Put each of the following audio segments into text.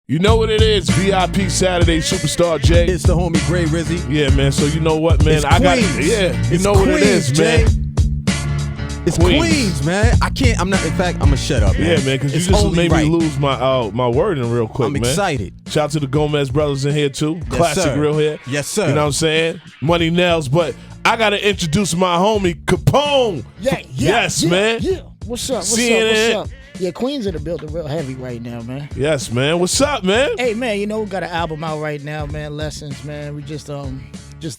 You know what it is, VIP Saturday, Superstar J. It's the homie Gray Rizzy. Yeah, man, so you know what, man? It's I got Queens. you know what it is, Jay. man. It's Queens, man. I'm not, in fact, I'm gonna shut up, man. Yeah, man, because you just made me lose my wording real quick, I'm man. excited. Shout out to the Gomez brothers in here, too. Yes, Classic sir. real here. Yes, sir. You know what I'm saying? Money Nails, but I got to introduce my homie, Capone. Yes, man. Yeah. What's up? CNN. What's up? Yeah, Queens in the building real heavy right now, man. Yes, man. What's up, man? Hey, man, you know, we got an album out right now, man. Lessons, man. We just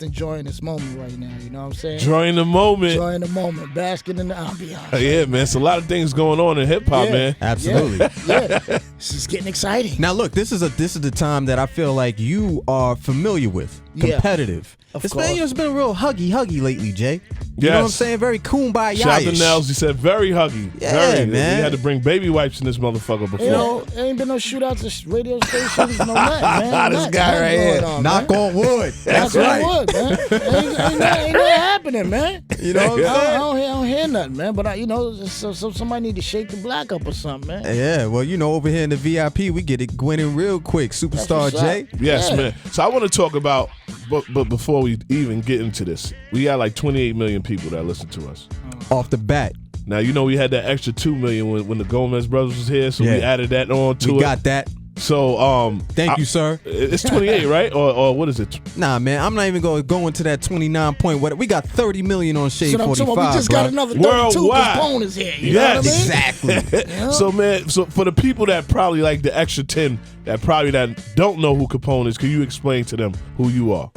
enjoying this moment right now, you know what I'm saying? Enjoying the moment. Enjoying the moment, basking in the ambiance. Yeah, man. It's a lot of things going on in hip-hop, man. Absolutely. Yeah. This is getting exciting. Now, look, this is the time that I feel like you are familiar with. Competitive. Of course. It's been real huggy lately, Jay. You Yes. know what I'm saying? Very kumbaya-ish. Shout out to Nels. He said very huggy. Yeah, very. man. We had to bring baby wipes in this motherfucker before. You know, ain't been no shootouts at radio stations, no nothing, man. This guy right here. Knock on wood. That's on right. wood, man. Ain't nothing happening, man. You know what I'm saying? I don't hear nothing, man. But so somebody need to shake the black up or something, man. Yeah, well, you know, over here in the VIP, we get it winning real quick. Superstar That's what's Jay. up. Yes, Yeah. man. So I want to talk about, but before we even get into this, we got like 28 million people that listen to us. Off the bat. Now, you know we had that extra 2 million when the Gomez brothers was here, so we added that on to it. We got that. So, Thank you, sir. It's 28, right? Or what is it? Nah, man, I'm not even going to go into that 29 point. What we got 30 million on Shade So I'm 45, talking, we just got another 32 Worldwide. Capone is here. You know what I mean? Exactly. Yeah. So, man, so for the people that probably like the extra 10 that don't know who Capone is, can you explain to them who you are?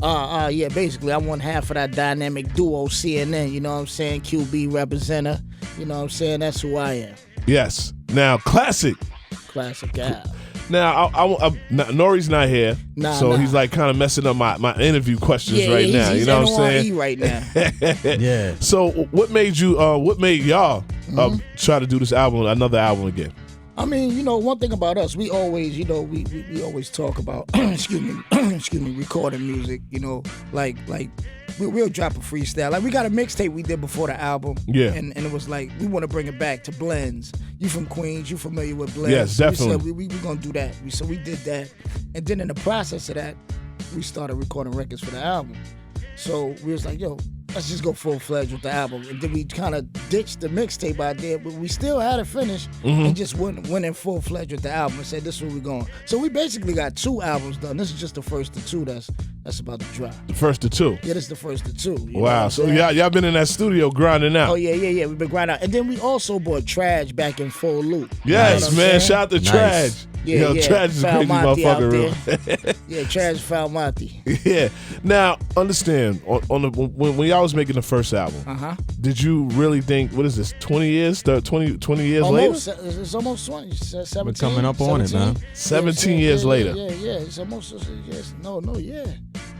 Yeah, basically, I'm one half of that dynamic duo CNN, you know what I'm saying? QB representative, you know what I'm saying? That's who I am. Yes. Now, classic. Classic guy. Now, Nori's not here, so he's like kind of messing up my interview questions right now. He's you know what I'm saying? right now. Yeah. So, what made y'all try to do this album, another album again? I mean, you know, one thing about us, we always, you know, we always talk about, excuse me, recording music, you know, like we'll drop a freestyle. Like we got a mixtape we did before the album. Yeah. And it was like, we want to bring it back to blends. You from Queens, you familiar with blends. Yes, definitely. So we said we going to do that. So we did that. And then in the process of that, we started recording records for the album. So we was like, yo, let's just go full-fledged with the album. And then we kind of ditched the mixtape idea, but we still had it finished and just went in full-fledged with the album and said, this is where we're going. So we basically got 2 albums done. This is just the first of 2 that's about to drop. The first of 2? Yeah, this is the first of 2. You know Wow. what So I'm saying? y'all been in that studio grinding out. Oh, yeah. We've been grinding out. And then we also bought Trash back in full loop. Yes, you know what I'm man. saying? Shout out to Nice. Trash. Yeah, Trash is a crazy Falmonte out motherfucker, real. Yeah, Trash Falmonte. Yeah. Now, understand, when y'all was making the first album, did you really think, what is this, 20 years? 20 years Almost, later? It's almost 20. 17. We're coming up on it, man. 17 years later. Yeah. It's almost, yeah.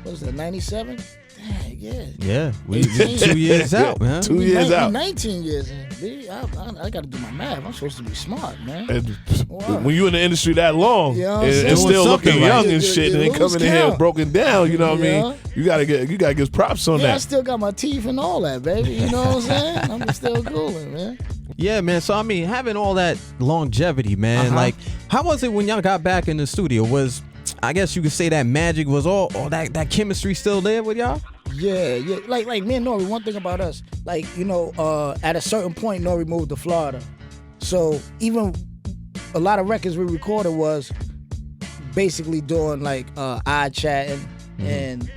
What is that, 97? Dang, yeah. Yeah. We 2 years out, man. 2 years out. 19 years in. B, I got to do my math. I'm supposed to be smart, man. And Wow. when you in the industry that long Yeah, I'm and saying. still Doing looking something young right. and shit, and You then lose coming in here count. broken down, you know what I Yeah. mean? You gotta give props on Yeah, I that. still got my teeth and all that, baby. You know what I'm saying? I'm still cooling, man. Yeah, man. So, I mean, having all that longevity, man, like, how was it when y'all got back in the studio? I guess you could say that magic was all that chemistry still there with y'all? Yeah. Like me and Nori, one thing about us, like, you know, at a certain point, Nori moved to Florida. So even a lot of records we recorded was basically doing like eye chatting and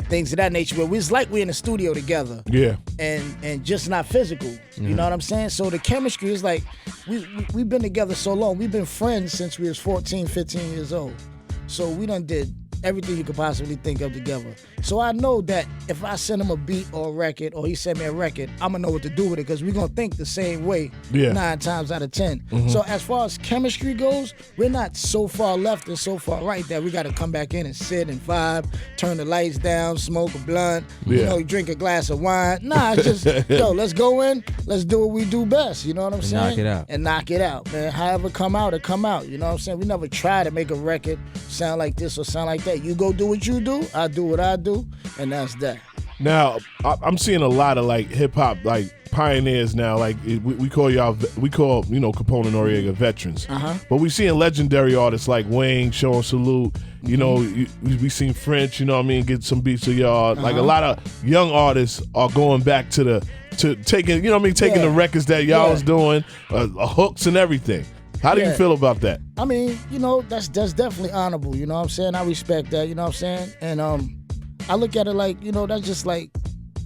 things of that nature. Where it's like we're in the studio together. Yeah. And just not physical. You know what I'm saying? So the chemistry is like, we've been together so long. We've been friends since we was 14, 15 years old. So we done did everything you could possibly think of together. So I know that if I send him a beat or a record, or he send me a record, I'm gonna know what to do with it, because we're gonna think the same way 9 times out of 10. So as far as chemistry goes, we're not so far left and so far right that we gotta come back in and sit and vibe, turn the lights down, smoke a blunt, you know, drink a glass of wine. Nah, it's just, yo, let's go in, let's do what we do best, you know what I'm saying? Knock it out. And knock it out, man. However come out, it come out, you know what I'm saying? We never try to make a record sound like this or sound like that. You go do what you do, I do what I do, and that's that. Now, I'm seeing a lot of like hip hop, like pioneers now. Like we call y'all, we call Capone and Noreaga veterans. But we seeing legendary artists like Wayne showing salute. You know, we seen French. You know what I mean? Get some beats of y'all. Like a lot of young artists are going back to taking. You know what I mean? Taking the records that y'all was doing, hooks and everything. How do you feel about that? I mean, that's definitely honorable. You know what I'm saying? I respect that. You know what I'm saying? And I look at it like, that's just like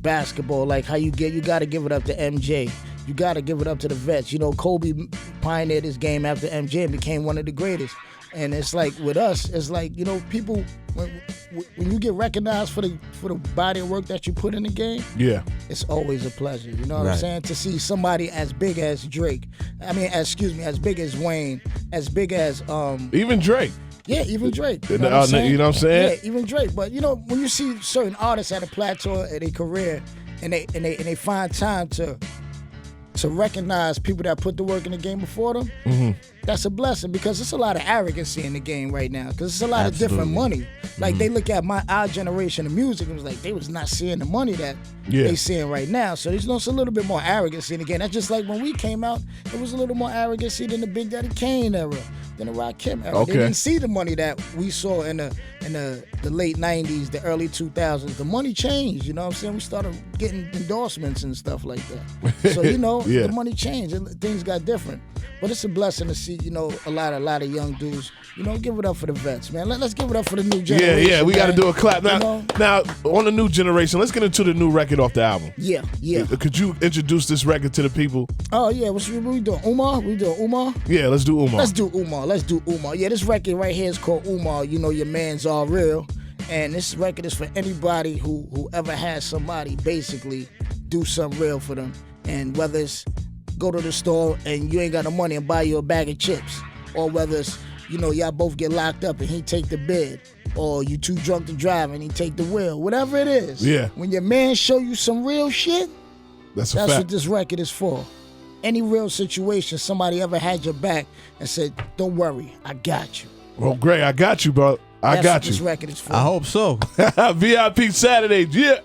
basketball. Like how you got to give it up to MJ. You got to give it up to the vets. Kobe pioneered this game after MJ and became one of the greatest. And it's like with us, it's like, people, when you get recognized for the body of work that you put in the game, it's always a pleasure. You know what I'm saying? To see somebody as big as Drake. I mean, as big as Wayne, as big as even Drake. Yeah, even Drake. You know what I'm saying? Yeah, even Drake. But when you see certain artists at a plateau in their career and they find time to recognize people that put the work in the game before them, that's a blessing, because it's a lot of arrogancy in the game right now, because it's a lot of different money. Like they look at our generation of music and was like, they was not seeing the money that they seeing right now. So there's a little bit more arrogancy in the game. That's just like when we came out, it was a little more arrogancy than the Big Daddy Kane era, than the Rakim era. They didn't see the money that we saw in the late 90s, the early 2000s. The money changed, you know what I'm saying? We started getting endorsements and stuff like that. So, the money changed and things got different. But it's a blessing to see, a lot of young dudes, give it up for the vets, man. Let's give it up for the new generation. Yeah, we got to do a clap. Now, on the new generation, let's get into the new record off the album. Yeah. Could you introduce this record to the people? Oh, yeah. What we doing? Umar? We doing Umar? Yeah, let's do Umar. Let's do Umar. Yeah, this record right here is called Umar. Your man's all real. And this record is for anybody who ever has somebody basically do something real for them. And whether it's go to the store and you ain't got no money and buy you a bag of chips, or whether it's, y'all both get locked up and he take the bed, or you too drunk to drive and he take the wheel, whatever it is. Yeah. When your man show you some real shit, that's fact. What this record is for. Any real situation, somebody ever had your back and said, don't worry, I got you. Well, Gray, I got you, bro. I got you. This record is for. I hope so. VIP Saturdays, yeah.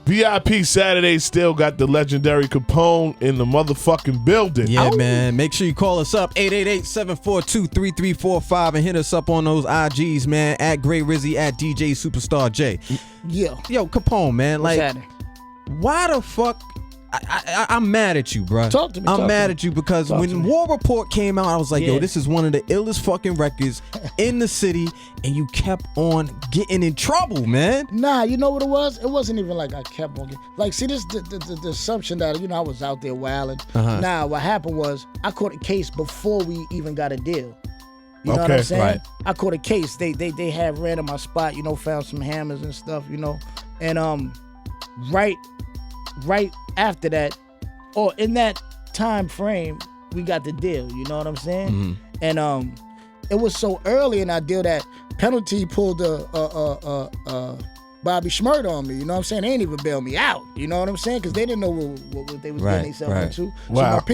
VIP Saturdays still got the legendary Capone in the motherfucking building. Yeah, man. Make sure you call us up, 888-742-3345, and hit us up on those IGs, man, at Gray Rizzy, at DJ Superstar J. Yeah. Yo, Capone, man. What's like, happening? Why the fuck? I'm mad at you, bro. Talk to me. I'm mad at you because when War Report came out, I was like, yo, this is one of the illest fucking records in the city, and you kept on getting in trouble, man. Nah, you know what it was? It wasn't even like I kept on getting... Like, see, this the assumption that, I was out there wilding. Nah, what happened was I caught a case before we even got a deal. You know what I'm saying? Right. I caught a case. They had ran in my spot, found some hammers and stuff, and right after that, or in that time frame, we got the deal. You know what I'm saying? And it was so early in our deal that Penalty pulled a Bobby Schmurda on me. You know what I'm saying? They ain't even bail me out. You know what I'm saying? Because they didn't know what they was getting themselves into. Wow. So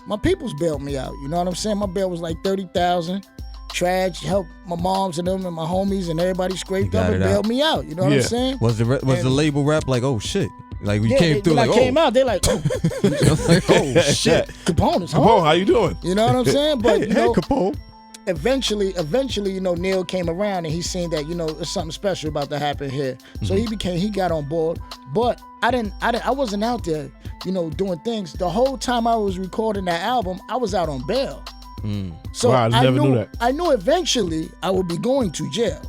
my peoples bailed me out. You know what I'm saying? My bail was like $30,000. Traj helped my moms and them and my homies and everybody scraped up and bailed me out. You know what I'm saying? Was the label rep like, oh shit? Like we came through, when like, I came out, they like, oh, oh shit, Capone is home. Capone, how you doing? You know what I'm saying? But hey, Capone. Eventually, Neil came around and he seen that there's something special about to happen here. So he got on board. But I wasn't out there, doing things. The whole time I was recording that album, I was out on bail. So wow, I never knew that. I knew eventually I would be going to jail.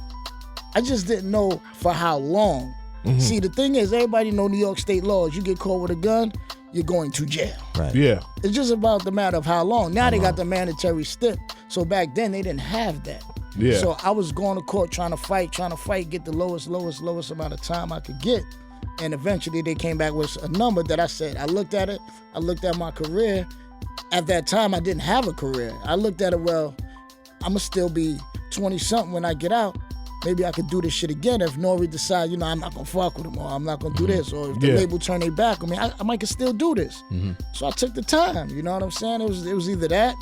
I just didn't know for how long. See, the thing is, everybody know New York state laws. You get caught with a gun, you're going to jail. Right. Yeah. It's just about the matter of how long. Now they got the mandatory stip. So back then they didn't have that. Yeah. So I was going to court trying to fight, get the lowest amount of time I could get. And eventually they came back with a number that I said. I looked at it. I looked at my career. At that time, I didn't have a career. I looked at it, well, I'm going to still be 20-something when I get out. Maybe I could do this shit again if Nori decide, I'm not going to fuck with him, or I'm not going to do this, or if the label turn their back on me, I might could still do this. So I took the time, you know what I'm saying? It was either that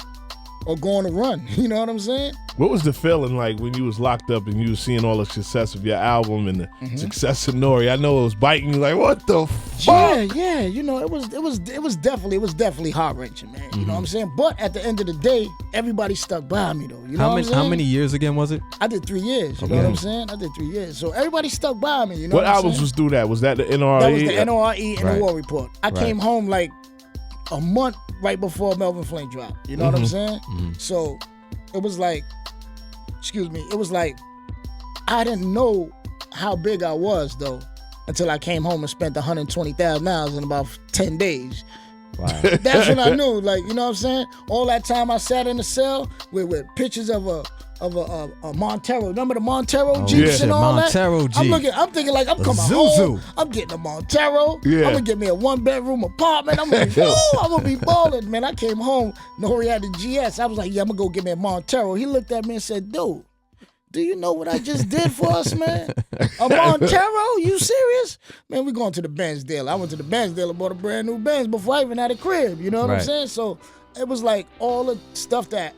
or go on a run. You know what I'm saying? What was the feeling like when you was locked up and you was seeing all the success of your album and the success of Nori? I know it was biting you like, what the fuck? Yeah. You know, it was definitely heart wrenching, man. You know what I'm saying? But at the end of the day, everybody stuck by me though. You know what I'm saying? How many years again was it? I did 3 years. You know what I'm saying? I did 3 years. So everybody stuck by me. You know what albums was through that? Was that the NRE? That was the NRE and the War Report. I came home like a month right before Melvin Flint dropped. You know what I'm saying? So it was like, it was like I didn't know how big I was though until I came home and spent $120,000 in about 10 days. Wow. That's when I knew, like, you know what I'm saying? All that time I sat in the cell with pictures of a Montero. Remember the Montero Jeeps and all Montero that? Jeep. I'm thinking like I'm coming home. I'm getting a Montero. Yeah. I'm gonna get me a 1-bedroom apartment. I'm gonna be balling, man. I came home. Nori had the GS. I was like, yeah, I'm gonna go get me a Montero. He looked at me and said, dude, do you know what I just did for us, man? A Montero? You serious? Man, we going to the Benz dealer. I went to the Benz dealer, bought a brand new Benz before I even had a crib. You know what I'm saying? So it was like all the stuff that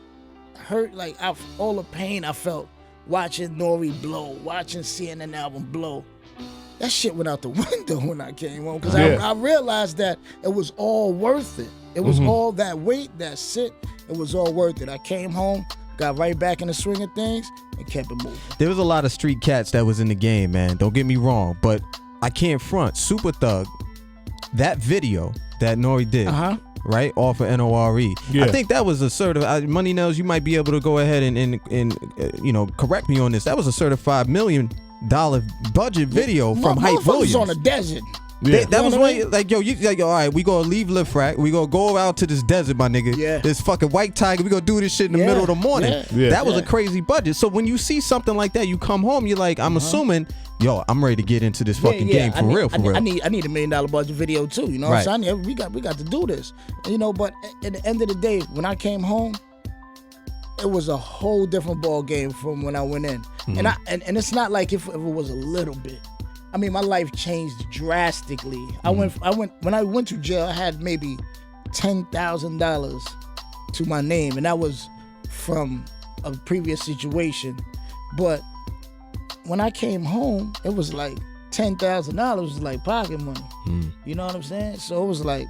hurt, like all the pain I felt watching Nori blow, watching CNN album blow. That shit went out the window when I came home because I realized that it was all worth it. It was all that weight, that shit. It was all worth it. I came home, got right back in the swing of things, and kept it moving. There was a lot of street cats that was in the game, man. Don't get me wrong, but I can't front. Super Thug, that video that Nori did, right, off of NORE. Yeah. I think that was a certified. Money Nails, you might be able to go ahead and correct me on this. That was a certified $1 million budget video from Hype Williams. On the desert. Yeah. That was when, like, all right, we gonna leave Lift Rack. We gonna go out to this desert, my nigga. Yeah. This fucking White Tiger. We gonna do this shit in the middle of the morning. Yeah. That was a crazy budget. So when you see something like that, you come home, you're like, I'm assuming, I'm ready to get into this fucking game for real. I need a $1 million budget video too. You know what I'm saying? We got to do this. You know, but at the end of the day, when I came home, it was a whole different ball game from when I went in. And it's not like if it was a little bit. I mean, my life changed drastically. When I went to jail, I had maybe $10,000 to my name, and that was from a previous situation. But when I came home, it was like $10,000 was like pocket money. You know what I'm saying? So it was like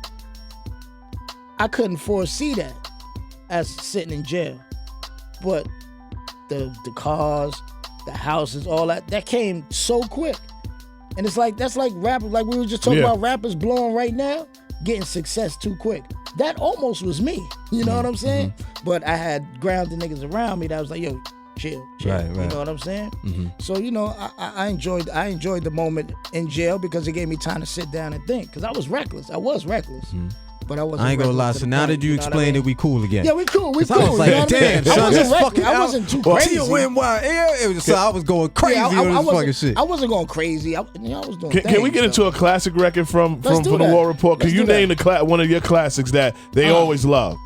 I couldn't foresee that as sitting in jail. But the cars, the houses, all that came so quick. And it's like, that's like rappers, like we were just talking about rappers blowing right now, getting success too quick. That almost was me. You know what I'm saying? But I had grounded niggas around me that was like, yo, chill. Right. You know what I'm saying? So, you know, I enjoyed the moment in jail because it gave me time to sit down and think. Because I was reckless. But I wasn't. I ain't gonna lie. So now that you explained it, we cool again. Yeah, we cool. I was like, damn, son, this fucking I wasn't too crazy. So I was going crazy on this fucking shit. I wasn't going crazy. I was doing. Can we get into a classic record from the War Report? Because you named one of your classics that they always love.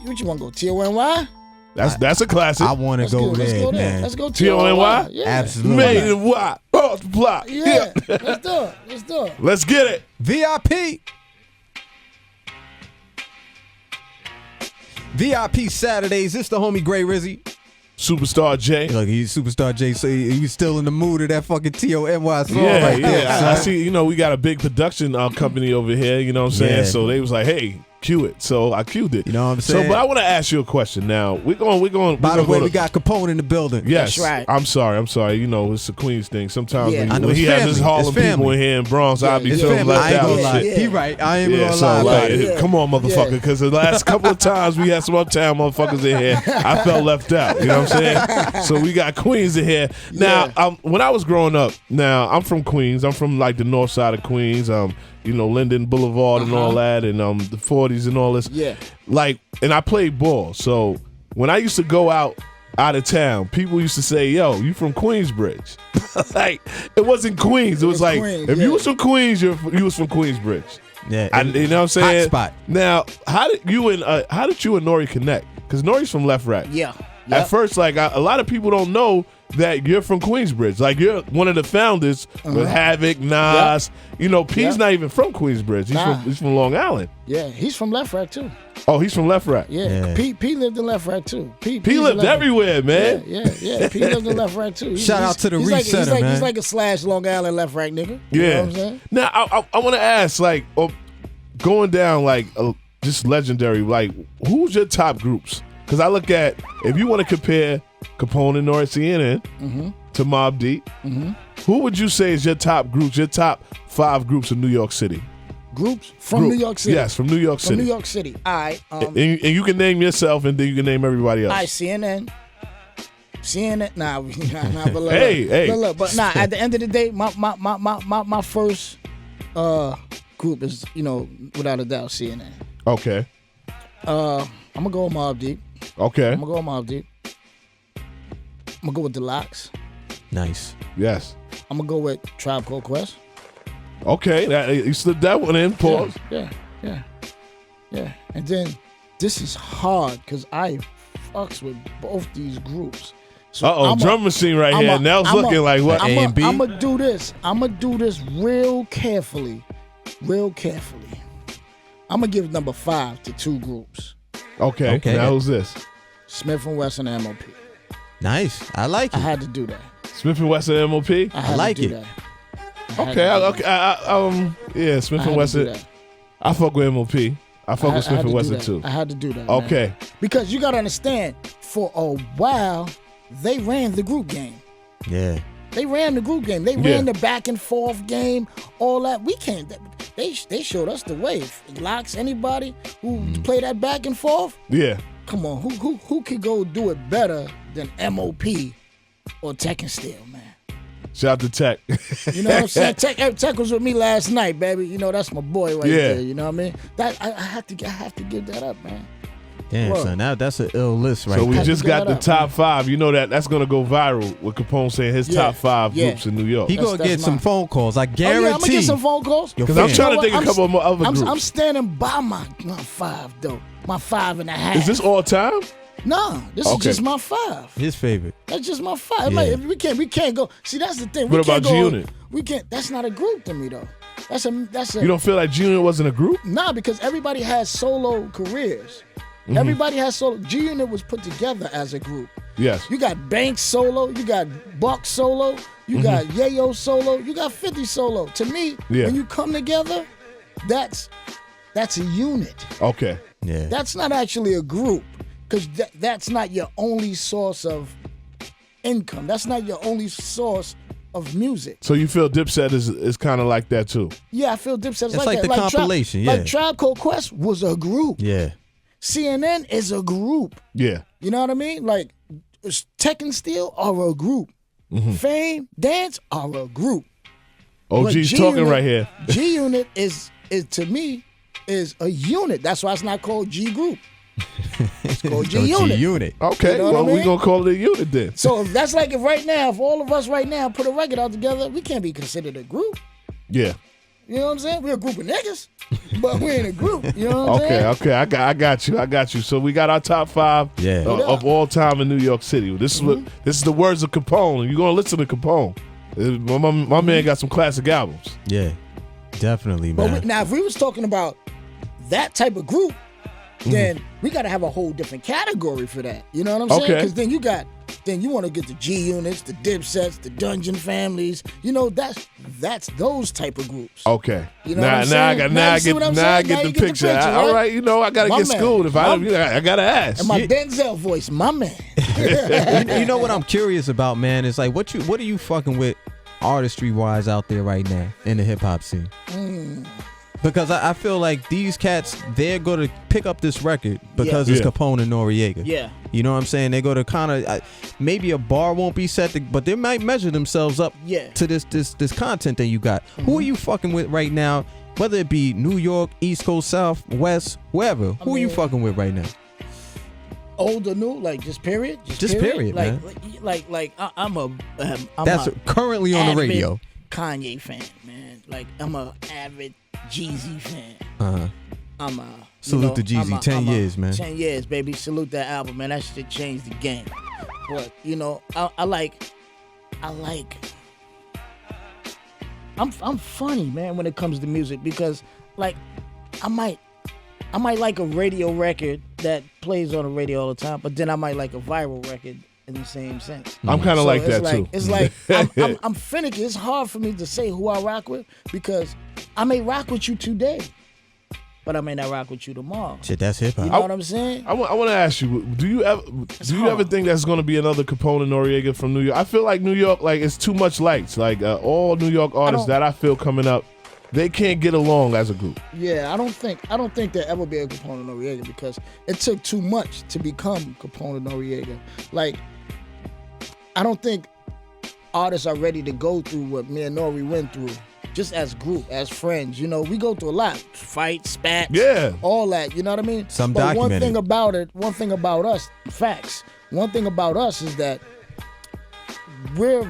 What you want to go? TONY? That's a classic. I want to go there, man. Let's go TONY. Yeah. Absolutely. Made in what? Off the block. Yeah. Let's do it. Let's get it. VIP Saturdays. It's the homie Gray Rizzy. Superstar J. Look, he's Superstar J, so he's still in the mood of that fucking TONY song right there. I see, we got a big production company over here, you know what I'm saying? Yeah. So they was like, hey, cue it. So I cued it. You know what I'm saying? So, but I want to ask you a question now. We're going. By the way, we got Capone in the building. Yes. That's right. I'm sorry. It's a Queens thing. Sometimes I when he has his Harlem people in here in Bronx, I'll be so left out and shit. He right. I ain't gonna lie about it. Come on, motherfucker. Because the last couple of times we had some uptown motherfuckers in here, I felt left out. You know what I'm saying? So we got Queens in here. Now, when I was growing up, now I'm from Queens. I'm from like the north side of Queens. Linden Boulevard and all that, and the 40s and all this. Yeah. Like, and I played ball. So when I used to go out of town, people used to say, yo, you from Queensbridge. Like, it wasn't Queens. It was like, Queens, if you was from Queens, you was from Queensbridge. Yeah. You know what I'm saying? Hot spot. Now, how did you and Nori connect? Because Nori's from Left Rack. Yeah. At first, like a lot of people don't know that you're from Queensbridge. Like you're one of the founders with Havoc, Nas. You know, P's not even from Queensbridge. He's from Long Island. Yeah, he's from Left Rack too. Oh, he's from Left Rack. Yeah. P lived in Left Rack too. P lived everywhere, man. Yeah. P lived in Left Rack too. Shout out to the Resetter, man. He's like a slash Long Island Left Rack nigga. Yeah. You know what I'm saying? Now I want to ask, like, going down like just legendary. Like, who's your top groups? Because I look at, if you want to compare Capone and Noreaga to Mobb Deep, who would you say is your top groups, your top 5 groups in New York City? Groups from New York City? Yes, from New York City. From New York City. All right. And you can name yourself, and then you can name everybody else. All right, CNN. Nah, but look, hey. Look, but nah, at the end of the day, my first group is, without a doubt, CNN. Okay. I'm gonna go with Mobb Deep. Okay. I'm gonna go with Mobb Deep. I'm gonna go with Deluxe. Nice. Yes. I'm gonna go with Tribe Called Quest. Okay, you slipped that one in. Pause. Yeah. And then this is hard because I fucks with both these groups. So drum machine right here. Nell's looking like what? A and B? I'm gonna do this. I'm gonna do this real carefully. I'm gonna give number 5 to 2 groups. Okay. Now who's this? Smith & Wesson and MOP. Nice. I like it. I had to do that. Smith & Wesson and MOP? I like to do it. That. Yeah, Smith & Wesson. I fuck with MOP. I fuck with Smith & Wesson too. I had to do that. Okay. Man. Because you gotta understand, for a while, they ran the group game. Yeah. They ran the group game. They ran the back and forth game, all that. We can't. They showed us the way. Locks, anybody who play that back and forth. Yeah. Come on, who could go do it better than MOP or Tech and Steel, man? Shout out to Tech. You know what I'm saying? Tech was with me last night, baby. You know that's my boy right there. You know what I mean? That I have to give that up, man. Damn, son, that's an ill list right So we there. just got the top 5. You know that's gonna go viral with Capone saying his top 5 groups in New York. He gonna get some phone calls. I guarantee. I'm gonna get some phone calls. Because I'm trying to think a couple of more other groups. I'm standing by my 5 though. My 5.5. Is this all time? No, this is just my 5. His favorite. That's just my 5. Yeah. Like, we can't go. See, that's the thing. What about G-Unit? We can't. That's not a group to me though. That's a. You don't feel like G-Unit wasn't a group? Nah, because everybody has solo careers. Everybody has solo. G-Unit was put together as a group. Yes. You got Banks solo. You got Buck solo. You got Yayo solo. You got 50 solo. To me, when you come together, that's a unit. Okay. Yeah. That's not actually a group, because that's not your only source of income. That's not your only source of music. So you feel Dipset is kind of like that too? Yeah, I feel Dipset is it's like the that. compilation. Like Tribe Called Quest was a group. Yeah. CNN is a group. Yeah. You know what I mean? Like Tech and Steel are a group. Fame, Dance are a group. OG's talking right here. G-Unit is to me is a unit. That's why it's not called G Group. It's called G-Unit. G-Unit. Okay, You know what I we're mean? going to call it a unit then. So if that's like if all of us right now put a record out together, we can't be considered a group. Yeah. You know what I'm saying? We're a group of niggas, but we ain't a group. You know what I'm saying? Okay. I got you. So we got our top 5 of all time in New York City. This is the words of Capone. You're going to listen to Capone. My man got some classic albums. Yeah. Definitely, man. But now if we was talking about that type of group, then we got to have a whole different category for that. You know what I'm saying? Okay. Because then you want to get the G-Units, the Dipsets, the Dungeon Families. You know, that's those type of groups. Okay. You know what I'm saying? I get the picture. All right, I got to get schooled. If I got to ask. And my Denzel voice, my man. You know what I'm curious about, man, is like what are you fucking with artistry wise out there right now in the hip hop scene? Because I feel like these cats, they're going to pick up this record because it's Capone and Noreaga. Yeah. You know what I'm saying? They're going to kind of, maybe a bar won't be set, but they might measure themselves up to this content that you got. Who are you fucking with right now? Whether it be New York, East Coast, South, West, wherever. Who are you fucking with right now? Old or new, like just period? Just period, man. I'm That's currently on the avid radio. Kanye fan, man. Like I'm a avid Jeezy fan. Salute to Jeezy. 10 years, man. 10 years, baby. Salute that album, man. That shit changed the game. But I'm funny, man, when it comes to music because, like, I might like a radio record that plays on the radio all the time, but then I might like a viral record in the same sense. I'm kind of like that too. It's like I'm finicky. It's hard for me to say who I rock with because I may rock with you today, but I may not rock with you tomorrow. Shit, that's hip hop. You know what I'm saying? I want to ask you: Do you ever think that's going to be another Capone and Noreaga from New York? I feel like New York, like it's too much lights. Like all New York artists that I feel coming up, they can't get along as a group. Yeah, I don't think there'll ever be a Capone and Noreaga because it took too much to become Capone and Noreaga. Like, I don't think artists are ready to go through what me and Nori went through. Just as group, as friends, you know, we go through a lot. Fights, spats, all that, you know what I mean? But one thing about us, facts. One thing about us is that we're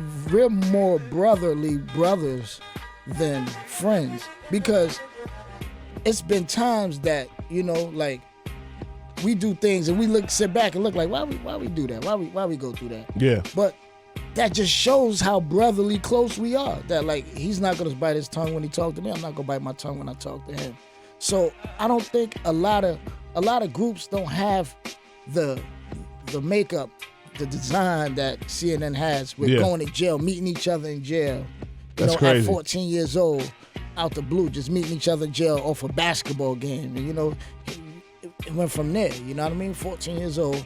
more brotherly brothers than friends because it's been times that, you know, like we do things and we sit back and look like, why we do that? Why we go through that? Yeah. But that just shows how brotherly close we are. That, like, he's not gonna bite his tongue when he talks to me. I'm not gonna bite my tongue when I talk to him. So I don't think a lot of groups don't have the makeup, the design that CNN has with going to jail, meeting each other in jail. That's crazy. At 14 years old, out the blue, just meeting each other in jail off a basketball game. And, you know, it went from there, you know what I mean? 14 years old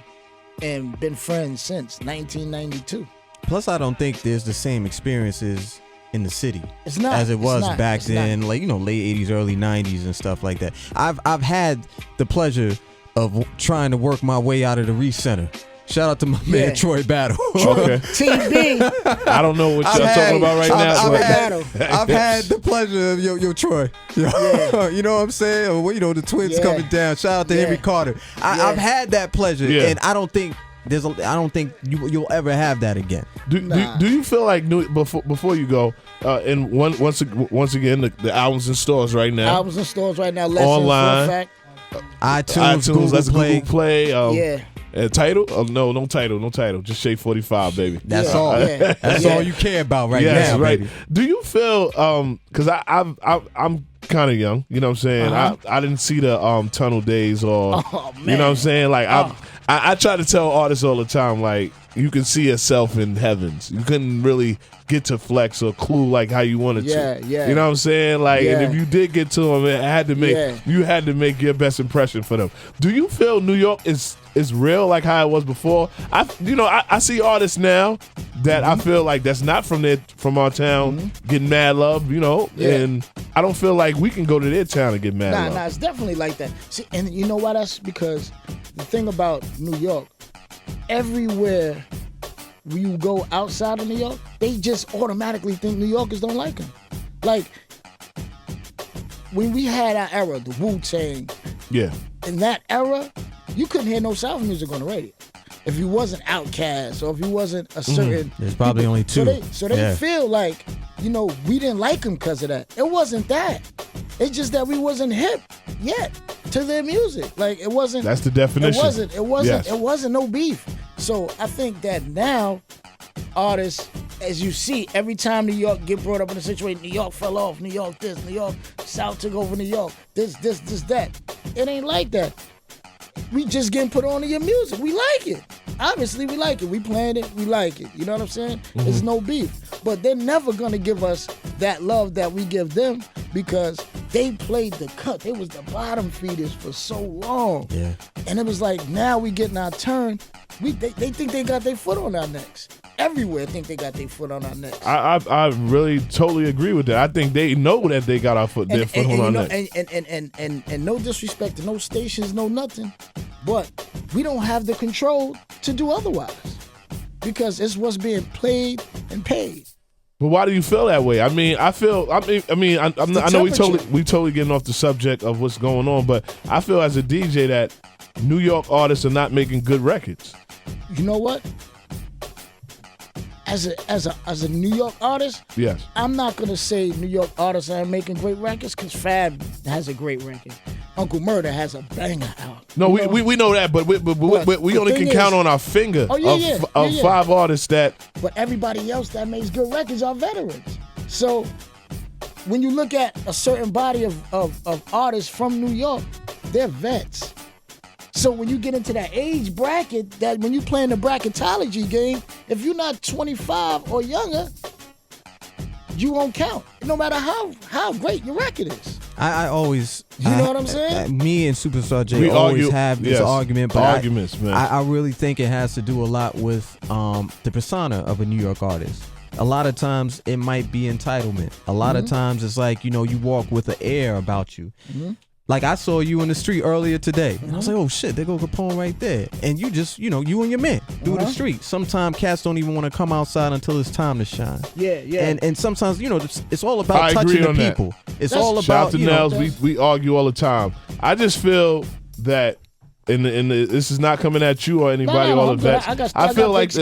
and been friends since 1992. Plus, I don't think there's the same experiences in the city as it was back then, like, you know, late 80s, early 90s and stuff like that. I've had the pleasure of trying to work my way out of the Reese Center. Shout out to my man Troy Battle. Okay. TB. I don't know what y'all talking about right now. I've had the pleasure of yo Troy. You know what I'm saying? Or, you know, the twins coming down. Shout out to Henry Carter. I've had that pleasure, and I don't think you'll ever have that again. Do you feel like before you go and once again the albums in stores right now? Albums in stores right now. Online. iTunes, Google Play. Title? Oh, no title. Just Shea 45, baby. That's all. That's all you care about now, right. baby. Do you feel because I'm kind of young, you know what I'm saying? I didn't see the Tunnel Days or you know what I'm saying? Like I try to tell artists all the time, like, you can see yourself in heavens. You couldn't really get to flex or clue like how you wanted to. You know what I'm saying? Like, and if you did get to them, you had to make your best impression for them. Do you feel New York is real like how it was before? I see artists now that I feel like that's not from our town getting mad love, you know, and I don't feel like we can go to their town and get mad love. Nah, it's definitely like that. See, and you know why? That's because the thing about New York, everywhere you go outside of New York, they just automatically think New Yorkers don't like them. Like, when we had our era, the Wu-Tang, in that era, you couldn't hear no South music on the radio. If you wasn't Outkast or if you wasn't a certain... There's probably only two. So they feel like, you know, we didn't like them because of that. It wasn't that. It's just that we wasn't hip yet to their music. Like, it wasn't... That's the definition. It wasn't no beef. So I think that now artists, as you see, every time New York get brought up in a situation, New York fell off, New York this, New York, South took over New York, this, that. It ain't like that. We just getting put on to your music. We like it. Obviously, we like it. We playing it. We like it. You know what I'm saying? There's no beef. But they're never going to give us that love that we give them because they played the cut. They was the bottom feeders for so long. Yeah. And it was like, now we getting our turn. They think they got their foot on our necks. Everywhere think they got their foot on our necks. I really totally agree with that. I think they know that they got their foot on our necks. And no disrespect to no stations, no nothing. But we don't have the control to do otherwise. Because it's what's being played and paid. But why do you feel that way? I mean, I know we totally getting off the subject of what's going on, but I feel as a DJ that New York artists are not making good records. You know what? As a New York artist, I'm not gonna say New York artists aren't making great records because Fab has a great record. Uncle Murder has a banger out. No, we know that, but we only can count on our finger of 5 artists that. But everybody else that makes good records are veterans. So when you look at a certain body of artists from New York, they're vets. So when you get into that age bracket, that when you play in the bracketology game, if you're not 25 or younger, you won't count, no matter how great your record is. I always, you know what I'm saying? Me and Superstar J always have this argument, but man. I really think it has to do a lot with the persona of a New York artist. A lot of times it might be entitlement. A lot of times it's like, you walk with an air about you. Like I saw you in the street earlier today, and I was like, oh shit, there go Capone right there. And you just, you and your man through the street. Sometimes cats don't even want to come outside until it's time to shine. Yeah. And sometimes, it's all about touching the people. It's all about, shout out to Nels, we argue all the time. I just feel that this is not coming at you or anybody, all the vets. I feel like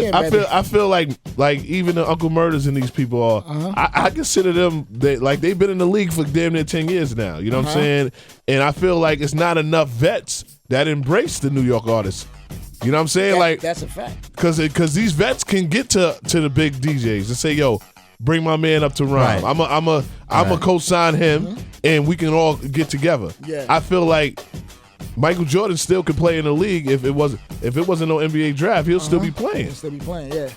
even the Uncle Murders and these people are. I consider them they've been in the league for damn near 10 years now. You know what I'm saying? And I feel like it's not enough vets that embrace the New York artists. You know what I'm saying? That's a fact. Because these vets can get to the big DJs and say, yo, bring my man up to rhyme. Right. I'm a co-sign him, and we can all get together. Yeah. I feel like Michael Jordan still could play in the league if it wasn't no NBA draft. He'll still be playing. He'll still be playing, yeah.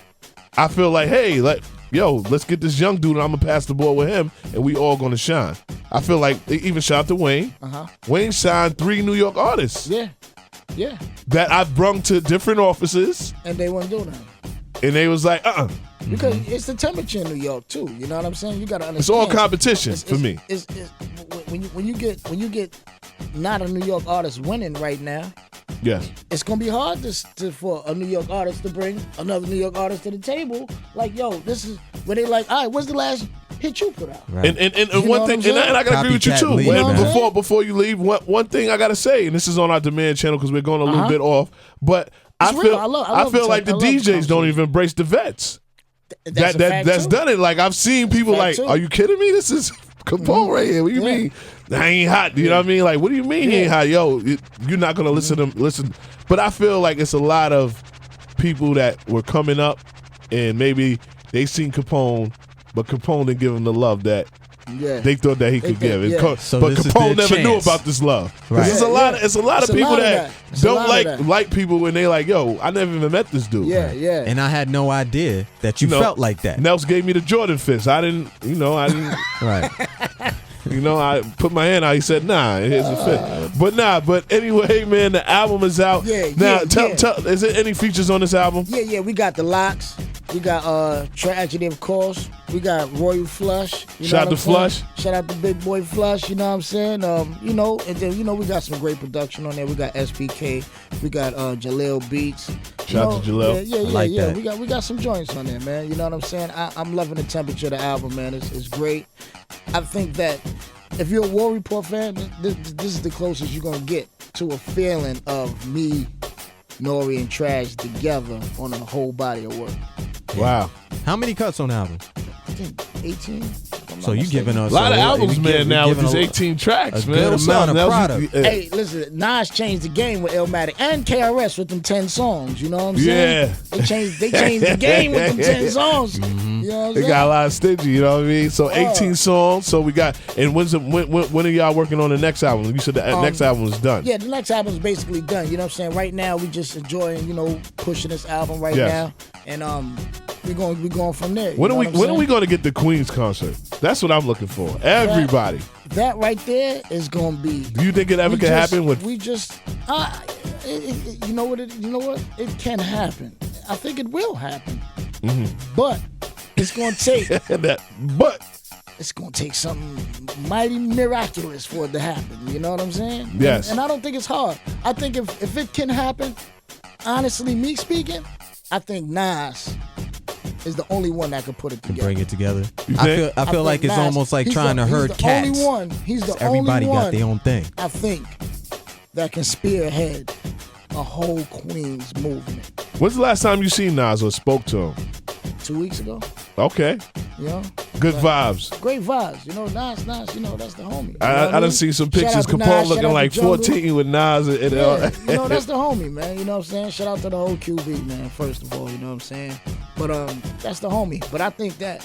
I feel like, hey, let's get this young dude and I'm gonna pass the ball with him and we all gonna shine. I feel like they even shout out to Wayne. Wayne signed 3 New York artists. Yeah. That I've brung to different offices. And they wouldn't do that. And they was like, Because it's the temperature in New York too. You know what I'm saying? You gotta understand. It's all competition for me. When you get not a New York artist winning right now, yes, it's gonna be hard for a New York artist to bring another New York artist to the table. Like, yo, this is where they like, all right, what's the last hit you put out? Right. And one thing, and I gotta agree with you too. Before you leave, one thing I gotta say, and this is on our demand channel because we're going a little bit off, but I feel like the DJs don't even embrace the vets. That's done it. Like I've seen people like, are you kidding me? This is Capone right here. What do you mean? I ain't hot. You know what I mean? Like, what do you mean he ain't hot? Yo, you're not gonna listen. But I feel like it's a lot of people that were coming up and maybe they seen Capone, but Capone didn't give them the love that they thought that he could give. But Capone never knew about this love. Right. It's a lot of people that don't like people when they like, yo, I never even met this dude. Yeah. And I had no idea that you felt like that. Nels gave me the Jordan fist. I didn't. Right. I put my hand out. He said, "Nah, here's a fit." But anyway, man, the album is out. Tell. Is there any features on this album? Yeah. We got the Locks. We got Tragedy, of course. We got Royal Flush. Shout out to Flush. Shout out to Big Boy Flush. You know what I'm saying? And then we got some great production on there. We got SPK. We got Jaleel Beats. Shout out to Jaleel. Yeah. We got some joints on there, man. You know what I'm saying? I'm loving the temperature of the album, man. It's great. I think that if you're a War Report fan, this is the closest you're gonna get to a feeling of me, Nori, and Trash together on a whole body of work. Wow. How many cuts on the album? I think 18. So you giving us a lot of albums, man, now with these 18 tracks, man. Good amount of product. Hey, listen, Nas changed the game with Illmatic and KRS with them 10 songs. You know what I'm saying? Yeah. They changed the game with them 10 songs. You know what I'm saying? They got a lot of stingy, you know what I mean? So 18 songs. So we got, and when are y'all working on the next album? You said the next album is done. Yeah, the next album is basically done. You know what I'm saying? Right now, we just enjoying, pushing this album right now. And we going from there. When are we going to get the Queens concert? That's what I'm looking for. Everybody. That right there is going to be. Do you think it ever can happen with? We just. You know what? It can happen. I think it will happen. But it's going to take. It's going to take something mighty miraculous for it to happen. You know what I'm saying? Yes. And I don't think it's hard. I think if it can happen, honestly, me speaking, I think Nas is the only one that can put it together. Bring it together. I feel like it's almost like trying to herd cats. He's the only one. He's the Everybody only one. got their own thing. I think that can spearhead a whole Queens movement. When's the last time you seen Nas or spoke to him? 2 weeks ago. Okay. You know? Good vibes. Great vibes. You know, Nas, you know, that's the homie. I done seen some pictures. Capone looking like 14 with Nas. And you know, that's the homie, man. You know what I'm saying? Shout out to the whole QB, man, first of all. You know what I'm saying? But that's the homie. But I think that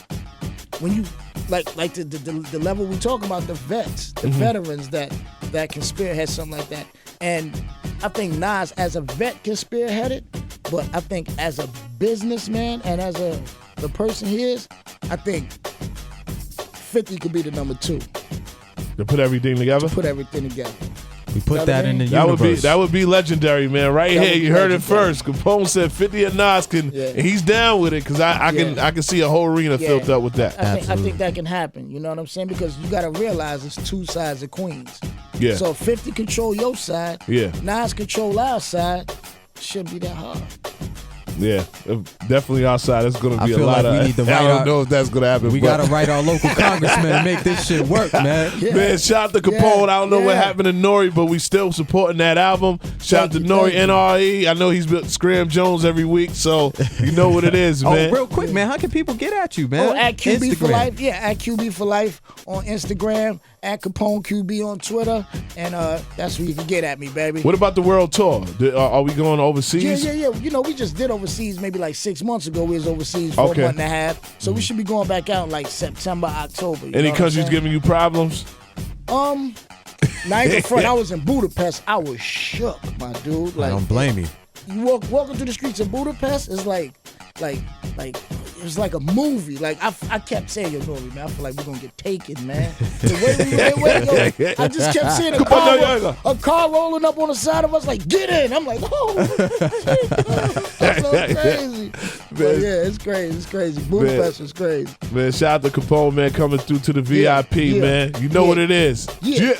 when you, like the level we talk about, the vets, the veterans that can spearhead something like that. And I think Nas as a vet can spearhead it, but I think as a businessman and as the person he is, I think 50 could be the number 2. To put everything together? To put everything together. We put that in the universe. That would be legiondary, man. Right here, you heard it first. Capone said 50 and Nas can, and he's down with it because I can see a whole arena filled up with that. I think that can happen. You know what I'm saying? Because you got to realize it's 2 sides of Queens. Yeah. So 50 control your side. Yeah. Nas control our side. Shouldn't be that hard. Yeah, definitely outside. It's going to be a lot like of. We need to write I don't know if that's going to happen. We got to write our local congressman and make this shit work, man. Yeah. Man, shout out to Capone. I don't know what happened to Nori, but we still supporting that album. Shout out to Nori NRE. I know he's been Scram Jones every week, so you know what it is, man. Oh, real quick, man. How can people get at you, man? Oh, at QB Instagram. for Life. Yeah, at QB for Life on Instagram. At Capone QB on Twitter, and that's where you can get at me, baby. What about the world tour? Are we going overseas? Yeah. You know, we just did overseas maybe like 6 months ago. We was overseas for a month and a half, so we should be going back out in like September, October. Any countries giving you problems? Not even front. I was in Budapest. I was shook, my dude. Like, I don't blame you. You walking through the streets of Budapest, it's like it was like a movie. Like I kept saying, yo, Nori, man, I feel like we're gonna get taken, man. The way yo, I just kept seeing a car rolling up on the side of us, like, get in. I'm like, oh, that's so crazy. But yeah, it's crazy. It's crazy. Budapest is crazy. Man, shout out to Capone, man, coming through to the VIP, man. You know what it is. Yeah.